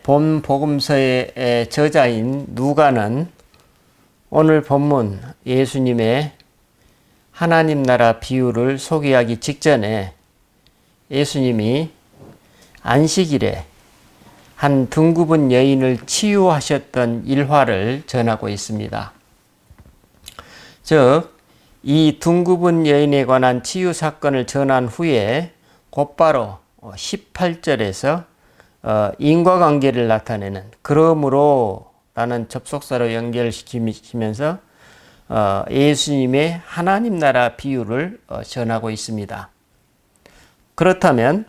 본 복음서의 저자인 누가는 오늘 본문 예수님의 하나님 나라 비유를 소개하기 직전에 예수님이 안식일에 한 등급은 여인을 치유하셨던 일화를 전하고 있습니다. 즉, 이 등급은 여인에 관한 치유 사건을 전한 후에 곧바로 18절에서 인과관계를 나타내는 그러므로 라는 접속사로 연결시키면서 예수님의 하나님 나라 비유를 전하고 있습니다. 그렇다면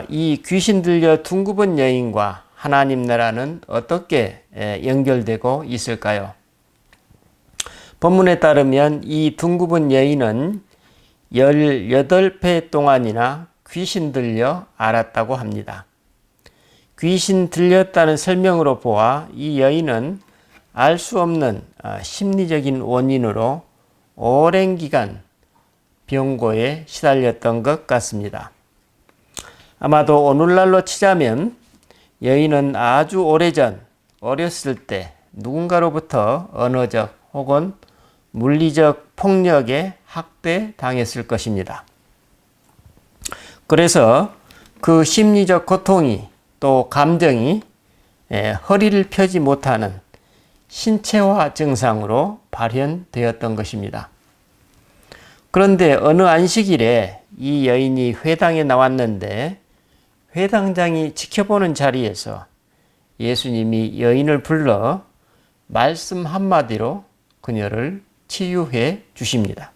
이 귀신 들려 둥굽은 여인과 하나님 나라는 어떻게 연결되고 있을까요? 본문에 따르면 이 둥굽은 여인은 18배 동안이나 귀신 들려 앓았다고 합니다. 귀신 들렸다는 설명으로 보아 이 여인은 알 수 없는 심리적인 원인으로 오랜 기간 병고에 시달렸던 것 같습니다. 아마도 오늘날로 치자면 여인은 아주 오래전 어렸을 때 누군가로부터 언어적 혹은 물리적 폭력에 학대당했을 것입니다. 그래서 그 심리적 고통이 또 감정이 허리를 펴지 못하는 신체화 증상으로 발현되었던 것입니다. 그런데 어느 안식일에 이 여인이 회당에 나왔는데 회당장이 지켜보는 자리에서 예수님이 여인을 불러 말씀 한마디로 그녀를 치유해 주십니다.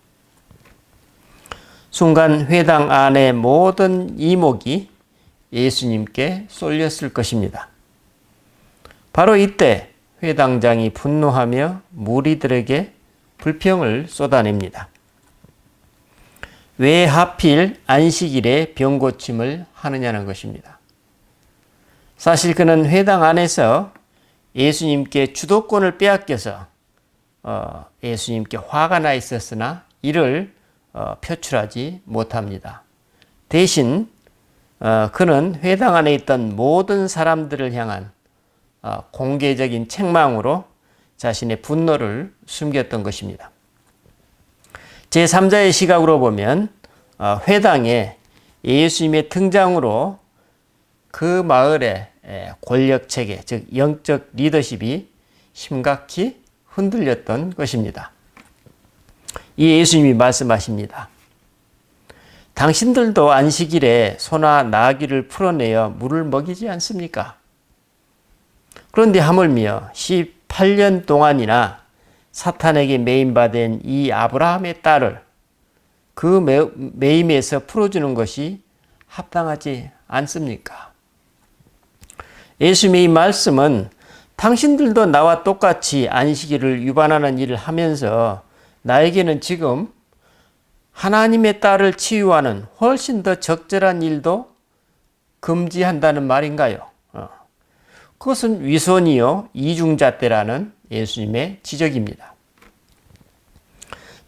순간 회당 안의 모든 이목이 예수님께 쏠렸을 것입니다. 바로 이때 회당장이 분노하며 무리들에게 불평을 쏟아냅니다. 왜 하필 안식일에 병고침을 하느냐는 것입니다. 사실 그는 회당 안에서 예수님께 주도권을 빼앗겨서 예수님께 화가 나 있었으나 이를 표출하지 못합니다. 대신 그는 회당 안에 있던 모든 사람들을 향한 공개적인 책망으로 자신의 분노를 숨겼던 것입니다. 제3자의 시각으로 보면 회당에 예수님의 등장으로 그 마을의 권력체계, 즉 영적 리더십이 심각히 흔들렸던 것입니다. 이 예수님이 말씀하십니다. 당신들도 안식일에 소나 나귀를 풀어내어 물을 먹이지 않습니까? 그런데 하물며 18년 동안이나 사탄에게 매임받은 이 아브라함의 딸을 그 매임에서 풀어주는 것이 합당하지 않습니까? 예수님의 이 말씀은 당신들도 나와 똑같이 안식일을 위반하는 일을 하면서 나에게는 지금 하나님의 딸을 치유하는 훨씬 더 적절한 일도 금지한다는 말인가요? 그것은 위선이요 이중잣대라는 예수님의 지적입니다.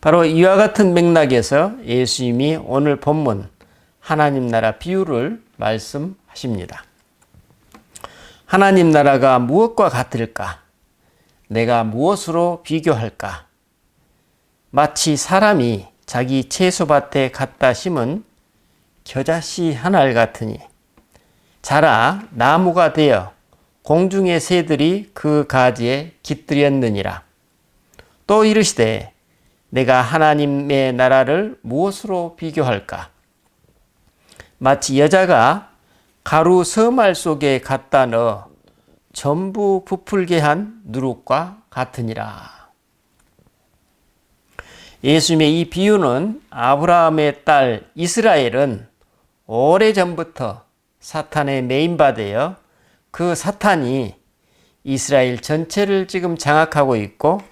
바로 이와 같은 맥락에서 예수님이 오늘 본문 하나님 나라 비유를 말씀하십니다. 하나님 나라가 무엇과 같을까? 내가 무엇으로 비교할까? 마치 사람이 자기 채소밭에 갖다 심은 겨자씨 한 알 같으니 자라 나무가 되어 공중의 새들이 그 가지에 깃들였느니라. 또 이르시되 내가 하나님의 나라를 무엇으로 비교할까? 마치 여자가 가루 서말 속에 갖다 넣어 전부 부풀게 한 누룩과 같으니라. 예수님의 이 비유는 아브라함의 딸 이스라엘은 오래전부터 사탄에 매임받아 그 사탄이 이스라엘 전체를 지금 장악하고 있고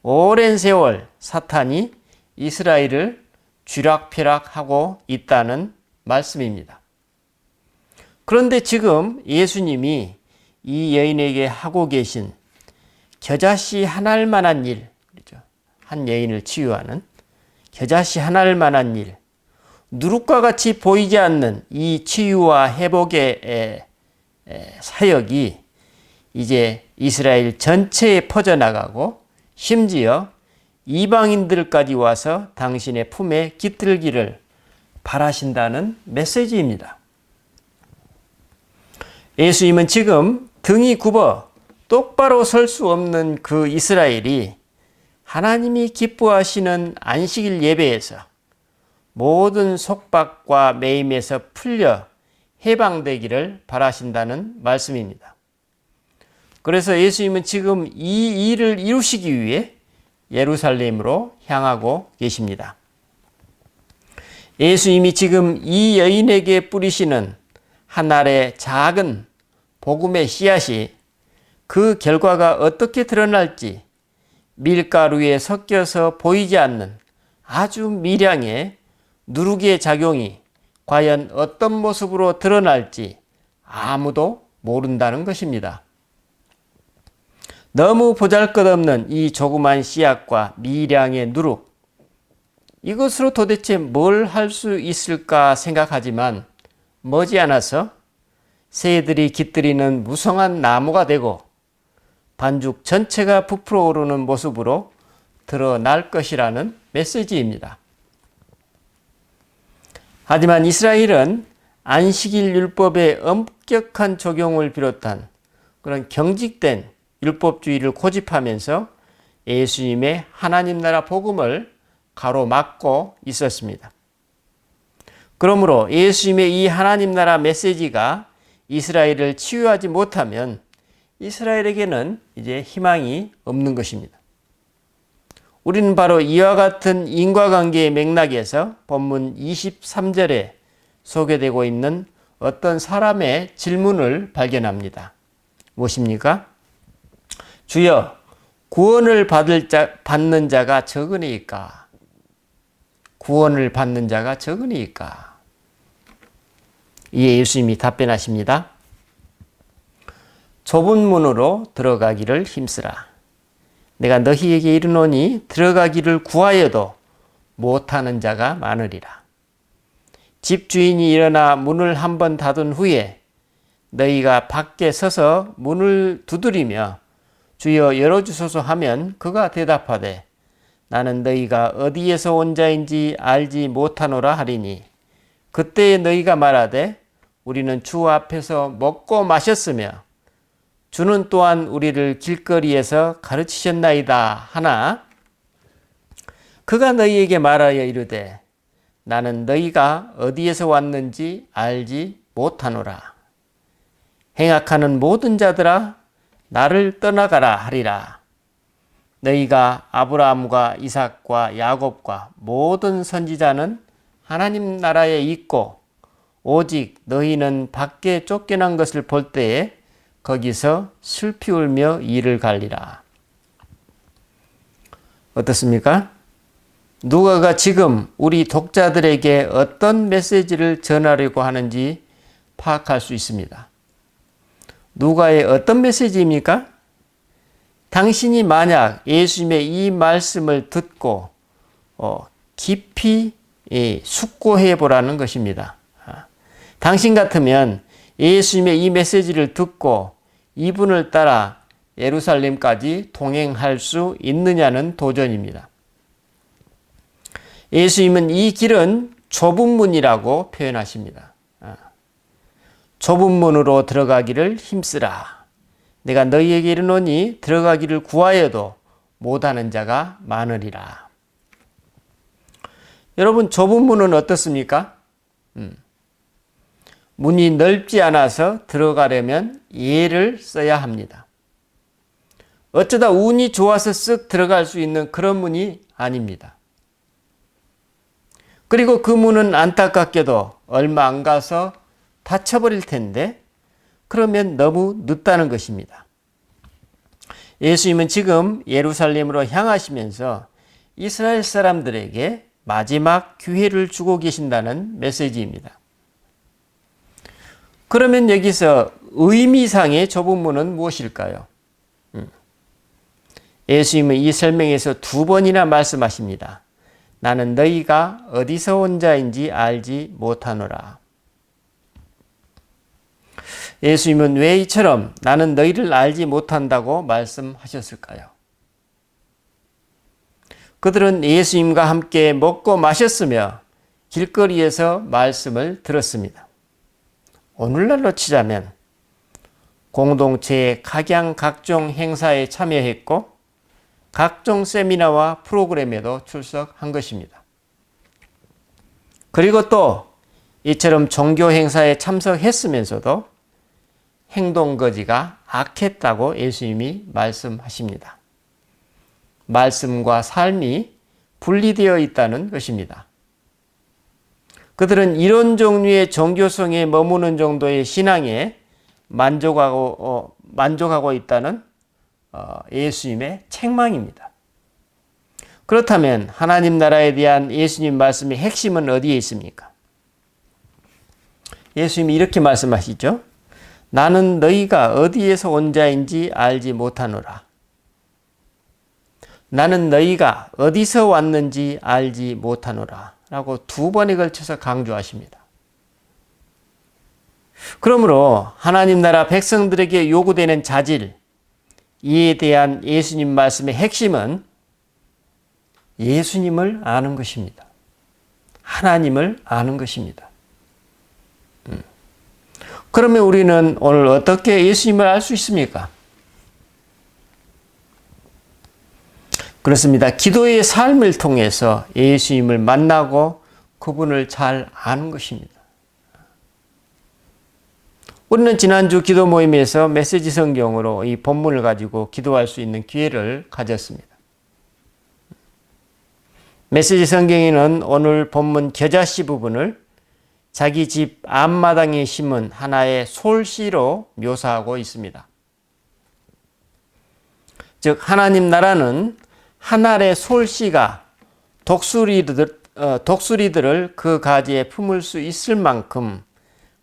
오랜 세월 사탄이 이스라엘을 쥐락펴락하고 있다는 말씀입니다. 그런데 지금 예수님이 이 여인에게 하고 계신 겨자씨 한 알만한 일, 한 여인을 치유하는 겨자씨 한 알만한 일, 누룩과 같이 보이지 않는 이 치유와 회복의 사역이 이제 이스라엘 전체에 퍼져나가고 심지어 이방인들까지 와서 당신의 품에 깃들기를 바라신다는 메시지입니다. 예수님은 지금 등이 굽어 똑바로 설 수 없는 그 이스라엘이 하나님이 기뻐하시는 안식일 예배에서 모든 속박과 매임에서 풀려 해방되기를 바라신다는 말씀입니다. 그래서 예수님은 지금 이 일을 이루시기 위해 예루살렘으로 향하고 계십니다. 예수님이 지금 이 여인에게 뿌리시는 한 알의 작은 복음의 씨앗이 그 결과가 어떻게 드러날지 밀가루에 섞여서 보이지 않는 아주 미량의 누룩의 작용이 과연 어떤 모습으로 드러날지 아무도 모른다는 것입니다. 너무 보잘것없는 이 조그만 씨앗과 미량의 누룩, 이것으로 도대체 뭘 할 수 있을까 생각하지만 머지않아서 새들이 깃들이는 무성한 나무가 되고 반죽 전체가 부풀어 오르는 모습으로 드러날 것이라는 메시지입니다. 하지만 이스라엘은 안식일 율법의 엄격한 적용을 비롯한 그런 경직된 율법주의를 고집하면서 예수님의 하나님 나라 복음을 가로막고 있었습니다. 그러므로 예수님의 이 하나님 나라 메시지가 이스라엘을 치유하지 못하면 이스라엘에게는 이제 희망이 없는 것입니다. 우리는 바로 이와 같은 인과관계의 맥락에서 본문 23절에 소개되고 있는 어떤 사람의 질문을 발견합니다. 무엇입니까? 주여, 구원을 받는 자가 적으니까? 구원을 받는 자가 적으니까? 이에 예수님이 답변하십니다. 좁은 문으로 들어가기를 힘쓰라. 내가 너희에게 이르노니 들어가기를 구하여도 못하는 자가 많으리라. 집주인이 일어나 문을 한번 닫은 후에 너희가 밖에 서서 문을 두드리며 주여 열어주소서 하면 그가 대답하되 나는 너희가 어디에서 온 자인지 알지 못하노라 하리니 그때에 너희가 말하되 우리는 주 앞에서 먹고 마셨으며 주는 또한 우리를 길거리에서 가르치셨나이다 하나 그가 너희에게 말하여 이르되 나는 너희가 어디에서 왔는지 알지 못하노라. 행악하는 모든 자들아 나를 떠나가라 하리라. 너희가 아브라함과 이삭과 야곱과 모든 선지자는 하나님 나라에 있고 오직 너희는 밖에 쫓겨난 것을 볼 때에 거기서 슬피 울며 이를 갈리라. 어떻습니까? 누가가 지금 우리 독자들에게 어떤 메시지를 전하려고 하는지 파악할 수 있습니다. 누가의 어떤 메시지입니까? 당신이 만약 예수님의 이 말씀을 듣고 깊이 숙고해 보라는 것입니다. 당신 같으면 예수님의 이 메시지를 듣고 이분을 따라 예루살렘까지 동행할 수 있느냐는 도전입니다. 예수님은 이 길은 좁은 문이라고 표현하십니다. 좁은 문으로 들어가기를 힘쓰라. 내가 너희에게 이르노니 들어가기를 구하여도 못하는 자가 많으리라. 여러분, 좁은 문은 어떻습니까? 문이 넓지 않아서 들어가려면 예를 써야 합니다. 어쩌다 운이 좋아서 쓱 들어갈 수 있는 그런 문이 아닙니다. 그리고 그 문은 안타깝게도 얼마 안 가서 닫혀버릴 텐데 그러면 너무 늦다는 것입니다. 예수님은 지금 예루살렘으로 향하시면서 이스라엘 사람들에게 마지막 기회를 주고 계신다는 메시지입니다. 그러면 여기서 의미상의 좁은 문은 무엇일까요? 예수님은 이 설명에서 두 번이나 말씀하십니다. 나는 너희가 어디서 온 자인지 알지 못하노라. 예수님은 왜 이처럼 나는 너희를 알지 못한다고 말씀하셨을까요? 그들은 예수님과 함께 먹고 마셨으며 길거리에서 말씀을 들었습니다. 오늘날로 치자면 공동체의 각종 행사에 참여했고 각종 세미나와 프로그램에도 출석한 것입니다. 그리고 또 이처럼 종교 행사에 참석했으면서도 행동거지가 악했다고 예수님이 말씀하십니다. 말씀과 삶이 분리되어 있다는 것입니다. 그들은 이런 종류의 종교성에 머무는 정도의 신앙에 만족하고 있다는 예수님의 책망입니다. 그렇다면 하나님 나라에 대한 예수님 말씀의 핵심은 어디에 있습니까? 예수님이 이렇게 말씀하시죠. 나는 너희가 어디에서 온 자인지 알지 못하노라. 나는 너희가 어디서 왔는지 알지 못하노라. 라고 2번에 걸쳐서 강조하십니다. 그러므로 하나님 나라 백성들에게 요구되는 자질, 이에 대한 예수님 말씀의 핵심은 예수님을 아는 것입니다. 하나님을 아는 것입니다. 그러면 우리는 오늘 어떻게 예수님을 알 수 있습니까? 그렇습니다. 기도의 삶을 통해서 예수님을 만나고 그분을 잘 아는 것입니다. 우리는 지난주 기도 모임에서 메시지 성경으로 이 본문을 가지고 기도할 수 있는 기회를 가졌습니다. 메시지 성경에는 오늘 본문 겨자씨 부분을 자기 집 앞마당에 심은 하나의 솔씨로 묘사하고 있습니다. 즉 하나님 나라는 한 알의 솔씨가 독수리들을 그 가지에 품을 수 있을 만큼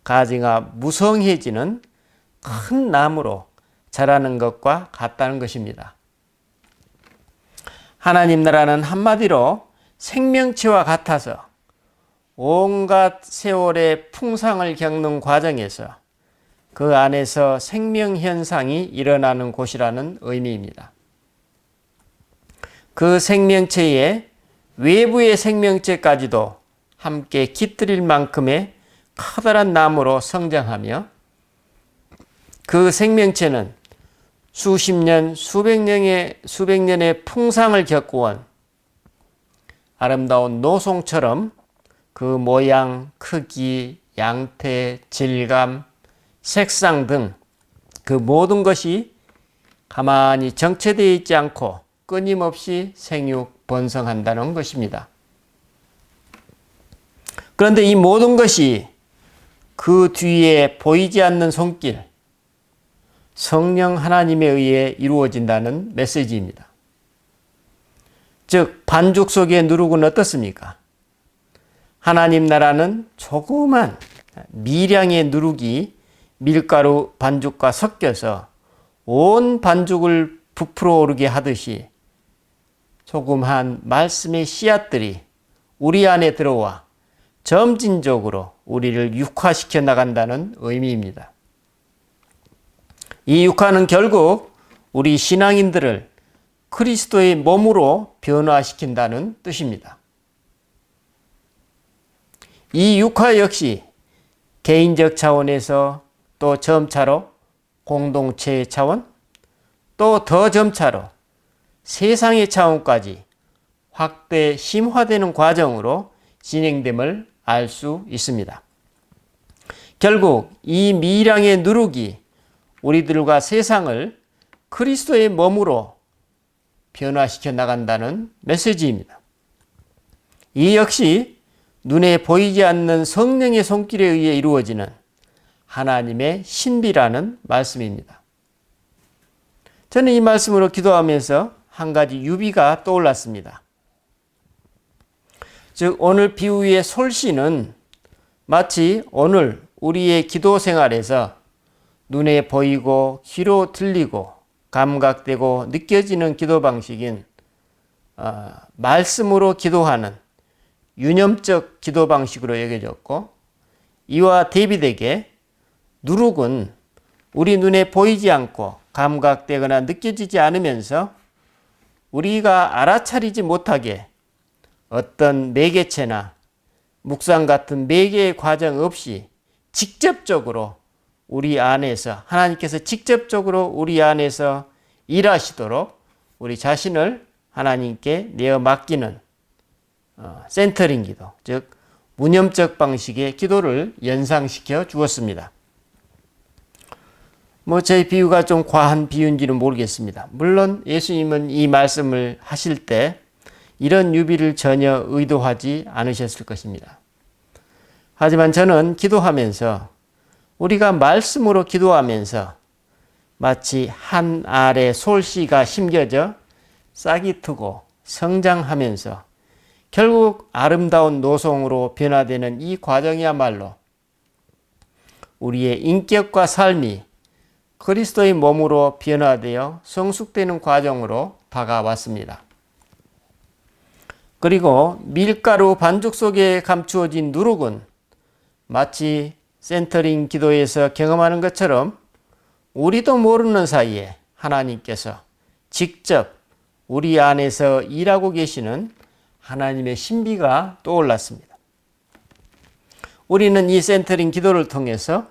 가지가 무성해지는 큰 나무로 자라는 것과 같다는 것입니다. 하나님 나라는 한마디로 생명체와 같아서 온갖 세월의 풍상을 겪는 과정에서 그 안에서 생명 현상이 일어나는 곳이라는 의미입니다. 그 생명체의 외부의 생명체까지도 함께 깃들일 만큼의 커다란 나무로 성장하며 그 생명체는 수십 년, 수백 년의 풍상을 겪어온 아름다운 노송처럼 그 모양, 크기, 양태, 질감, 색상 등 그 모든 것이 가만히 정체되어 있지 않고 끊임없이 생육, 번성한다는 것입니다. 그런데 이 모든 것이 그 뒤에 보이지 않는 손길, 성령 하나님에 의해 이루어진다는 메시지입니다. 즉 반죽 속의 누룩은 어떻습니까? 하나님 나라는 조그만 미량의 누룩이 밀가루 반죽과 섞여서 온 반죽을 부풀어 오르게 하듯이 조그만 말씀의 씨앗들이 우리 안에 들어와 점진적으로 우리를 육화시켜 나간다는 의미입니다. 이 육화는 결국 우리 신앙인들을 그리스도의 몸으로 변화시킨다는 뜻입니다. 이 육화 역시 개인적 차원에서 또 점차로 공동체의 차원, 또 더 점차로 세상의 차원까지 확대 심화되는 과정으로 진행됨을 알 수 있습니다. 결국 이 미량의 누룩이 우리들과 세상을 그리스도의 몸으로 변화시켜 나간다는 메시지입니다. 이 역시 눈에 보이지 않는 성령의 손길에 의해 이루어지는 하나님의 신비라는 말씀입니다. 저는 이 말씀으로 기도하면서 한 가지 유비가 떠올랐습니다. 즉 오늘 비유의 솔씨는 마치 오늘 우리의 기도 생활에서 눈에 보이고 귀로 들리고 감각되고 느껴지는 기도 방식인 말씀으로 기도하는 유념적 기도 방식으로 여겨졌고, 이와 대비되게 누룩은 우리 눈에 보이지 않고 감각되거나 느껴지지 않으면서 우리가 알아차리지 못하게 어떤 매개체나 묵상 같은 매개의 과정 없이 직접적으로 우리 안에서 하나님께서 직접적으로 우리 안에서 일하시도록 우리 자신을 하나님께 내어 맡기는 센터링 기도, 즉 무념적 방식의 기도를 연상시켜 주었습니다. 제 비유가 좀 과한 비유인지는 모르겠습니다. 물론 예수님은 이 말씀을 하실 때 이런 유비를 전혀 의도하지 않으셨을 것입니다. 하지만 저는 기도하면서 우리가 말씀으로 기도하면서 마치 한 알의 솔씨가 심겨져 싹이 트고 성장하면서 결국 아름다운 노송으로 변화되는 이 과정이야말로 우리의 인격과 삶이 그리스도의 몸으로 변화되어 성숙되는 과정으로 다가왔습니다. 그리고 밀가루 반죽 속에 감추어진 누룩은 마치 센터링 기도에서 경험하는 것처럼 우리도 모르는 사이에 하나님께서 직접 우리 안에서 일하고 계시는 하나님의 신비가 떠올랐습니다. 우리는 이 센터링 기도를 통해서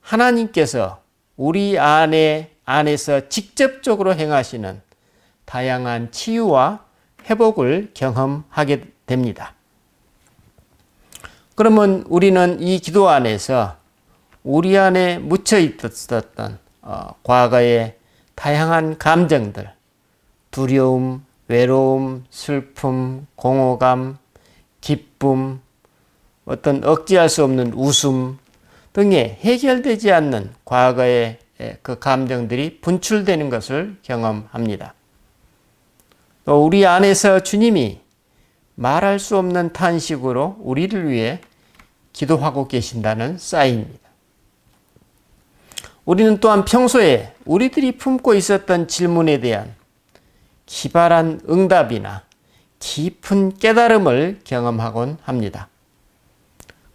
하나님께서 우리 안에서 직접적으로 행하시는 다양한 치유와 회복을 경험하게 됩니다. 그러면 우리는 이 기도 안에서 우리 안에 묻혀 있었던 과거의 다양한 감정들, 두려움, 외로움, 슬픔, 공허감, 기쁨, 어떤 억제할 수 없는 웃음 등의 해결되지 않는 과거의 그 감정들이 분출되는 것을 경험합니다. 또 우리 안에서 주님이 말할 수 없는 탄식으로 우리를 위해 기도하고 계신다는 사인입니다. 우리는 또한 평소에 우리들이 품고 있었던 질문에 대한 기발한 응답이나 깊은 깨달음을 경험하곤 합니다.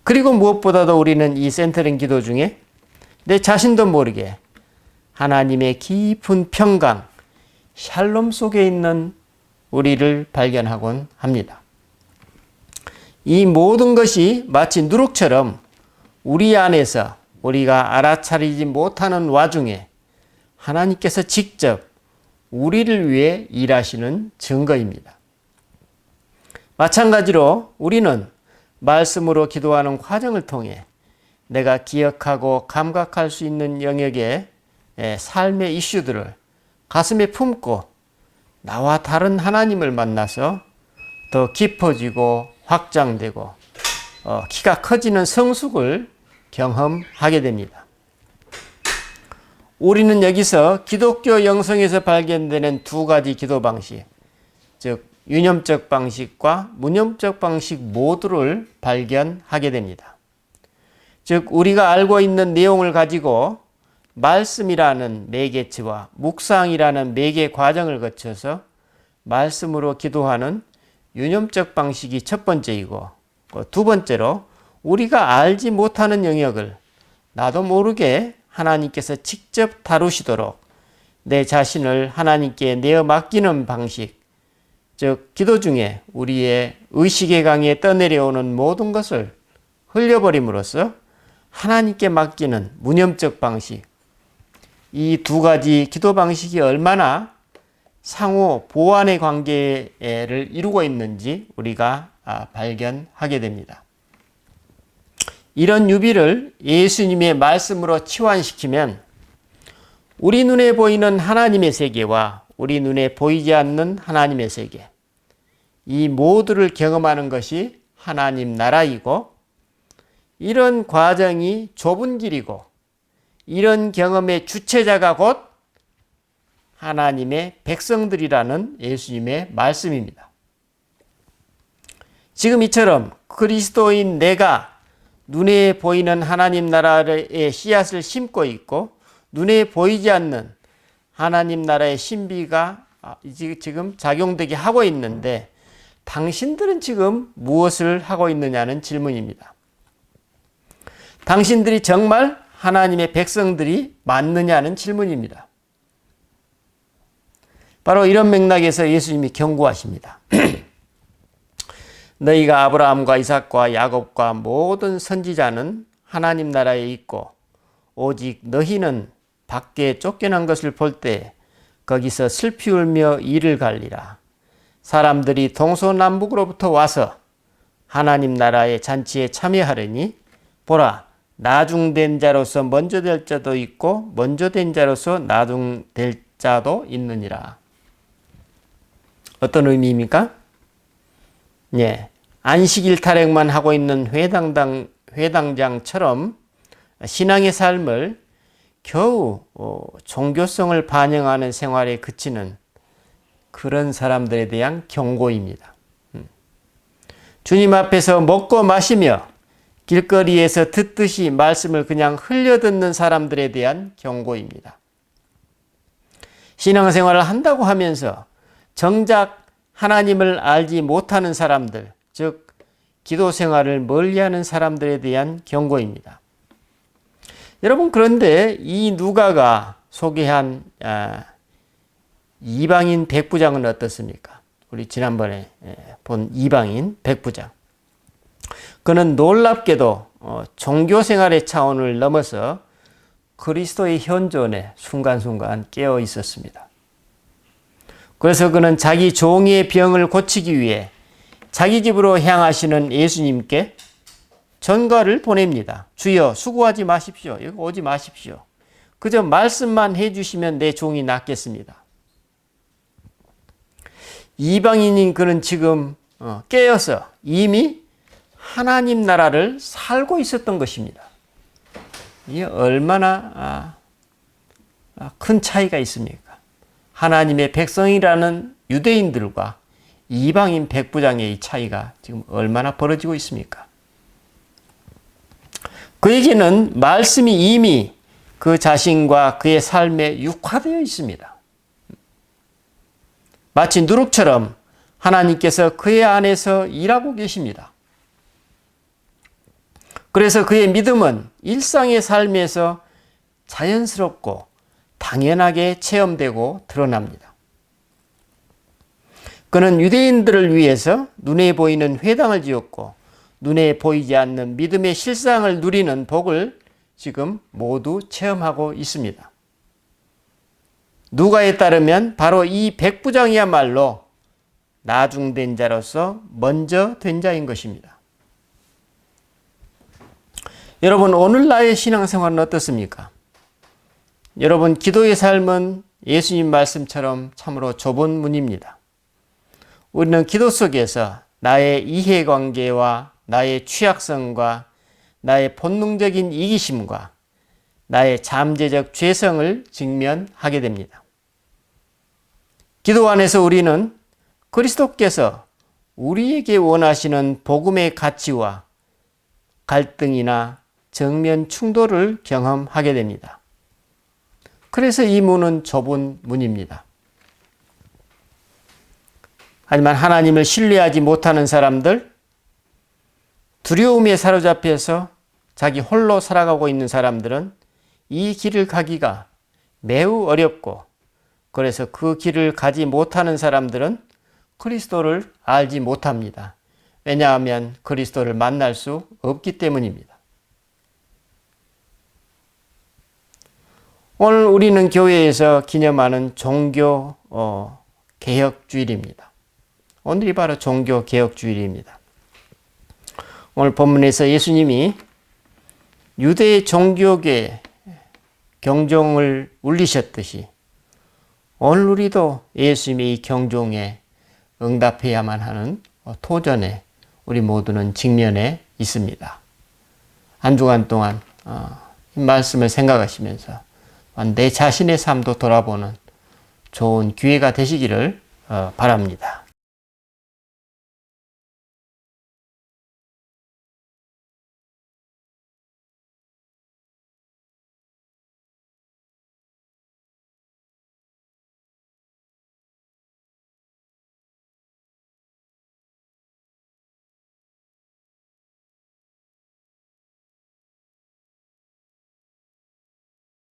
그리고 무엇보다도 우리는 이 센터링 기도 중에 내 자신도 모르게 하나님의 깊은 평강, 샬롬 속에 있는 우리를 발견하곤 합니다. 이 모든 것이 마치 누룩처럼 우리 안에서 우리가 알아차리지 못하는 와중에 하나님께서 직접 우리를 위해 일하시는 증거입니다. 마찬가지로 우리는 말씀으로 기도하는 과정을 통해 내가 기억하고 감각할 수 있는 영역의 삶의 이슈들을 가슴에 품고 나와 다른 하나님을 만나서 더 깊어지고 확장되고 키가 커지는 성숙을 경험하게 됩니다. 우리는 여기서 기독교 영성에서 발견되는 두 가지 기도 방식, 즉 유념적 방식과 무념적 방식 모두를 발견하게 됩니다. 즉 우리가 알고 있는 내용을 가지고 말씀이라는 매개체와 묵상이라는 매개 과정을 거쳐서 말씀으로 기도하는 유념적 방식이 첫 번째이고, 두 번째로 우리가 알지 못하는 영역을 나도 모르게 하나님께서 직접 다루시도록 내 자신을 하나님께 내어 맡기는 방식, 즉 기도 중에 우리의 의식의 강에 떠내려오는 모든 것을 흘려버림으로써 하나님께 맡기는 무념적 방식, 이 두 가지 기도 방식이 얼마나 상호 보완의 관계를 이루고 있는지 우리가 발견하게 됩니다. 이런 유비를 예수님의 말씀으로 치환시키면 우리 눈에 보이는 하나님의 세계와 우리 눈에 보이지 않는 하나님의 세계, 이 모두를 경험하는 것이 하나님 나라이고, 이런 과정이 좁은 길이고 이런 경험의 주체자가 곧 하나님의 백성들이라는 예수님의 말씀입니다. 지금 이처럼 그리스도인 내가 눈에 보이는 하나님 나라의 씨앗을 심고 있고 눈에 보이지 않는 하나님 나라의 신비가 지금 작용되게 하고 있는데 당신들은 지금 무엇을 하고 있느냐는 질문입니다. 당신들이 정말 하나님의 백성들이 맞느냐는 질문입니다. 바로 이런 맥락에서 예수님이 경고하십니다. 너희가 아브라함과 이삭과 야곱과 모든 선지자는 하나님 나라에 있고 오직 너희는 밖에 쫓겨난 것을 볼 때 거기서 슬피 울며 이를 갈리라. 사람들이 동서남북으로부터 와서 하나님 나라의 잔치에 참여하려니 보라, 나중된 자로서 먼저 될 자도 있고 먼저 된 자로서 나중될 자도 있느니라. 어떤 의미입니까? 예, 안식일 타령만 하고 있는 회당장처럼 신앙의 삶을 겨우 종교성을 반영하는 생활에 그치는 그런 사람들에 대한 경고입니다. 주님 앞에서 먹고 마시며 길거리에서 듣듯이 말씀을 그냥 흘려듣는 사람들에 대한 경고입니다. 신앙생활을 한다고 하면서 정작 하나님을 알지 못하는 사람들, 즉 기도생활을 멀리하는 사람들에 대한 경고입니다. 여러분, 그런데 이 누가가 소개한 이방인 백부장은 어떻습니까? 우리 지난번에 본 이방인 백부장. 그는 놀랍게도 종교생활의 차원을 넘어서 그리스도의 현존에 순간순간 깨어 있었습니다. 그래서 그는 자기 종의 병을 고치기 위해 자기 집으로 향하시는 예수님께 전가를 보냅니다. 주여, 수고하지 마십시오. 여기 오지 마십시오. 그저 말씀만 해주시면 내 종이 낫겠습니다. 이방인인 그는 지금 깨어서 이미 하나님 나라를 살고 있었던 것입니다. 이게 얼마나 큰 차이가 있습니까? 하나님의 백성이라는 유대인들과 이방인 백부장의 이 차이가 지금 얼마나 벌어지고 있습니까? 그에게는 말씀이 이미 그 자신과 그의 삶에 육화되어 있습니다. 마치 누룩처럼 하나님께서 그의 안에서 일하고 계십니다. 그래서 그의 믿음은 일상의 삶에서 자연스럽고 당연하게 체험되고 드러납니다. 그는 유대인들을 위해서 눈에 보이는 회당을 지었고 눈에 보이지 않는 믿음의 실상을 누리는 복을 지금 모두 체험하고 있습니다. 누가에 따르면 바로 이 백부장이야말로 나중된 자로서 먼저 된 자인 것입니다. 여러분, 오늘 나의 신앙생활은 어떻습니까? 여러분, 기도의 삶은 예수님 말씀처럼 참으로 좁은 문입니다. 우리는 기도 속에서 나의 이해관계와 나의 취약성과 나의 본능적인 이기심과 나의 잠재적 죄성을 직면하게 됩니다. 기도 안에서 우리는 그리스도께서 우리에게 원하시는 복음의 가치와 갈등이나 정면 충돌을 경험하게 됩니다. 그래서 이 문은 좁은 문입니다. 하지만 하나님을 신뢰하지 못하는 사람들, 두려움에 사로잡혀서 자기 홀로 살아가고 있는 사람들은 이 길을 가기가 매우 어렵고, 그래서 그 길을 가지 못하는 사람들은 그리스도를 알지 못합니다. 왜냐하면 그리스도를 만날 수 없기 때문입니다. 오늘 우리는 교회에서 기념하는 종교 개혁주일입니다. 오늘이 바로 종교 개혁주일입니다. 오늘 본문에서 예수님이 유대 종교계 경종을 울리셨듯이 오늘 우리도 예수님의 이 경종에 응답해야만 하는 도전에 우리 모두는 직면해 있습니다. 한 주간 동안 이 말씀을 생각하시면서 내 자신의 삶도 돌아보는 좋은 기회가 되시기를 바랍니다.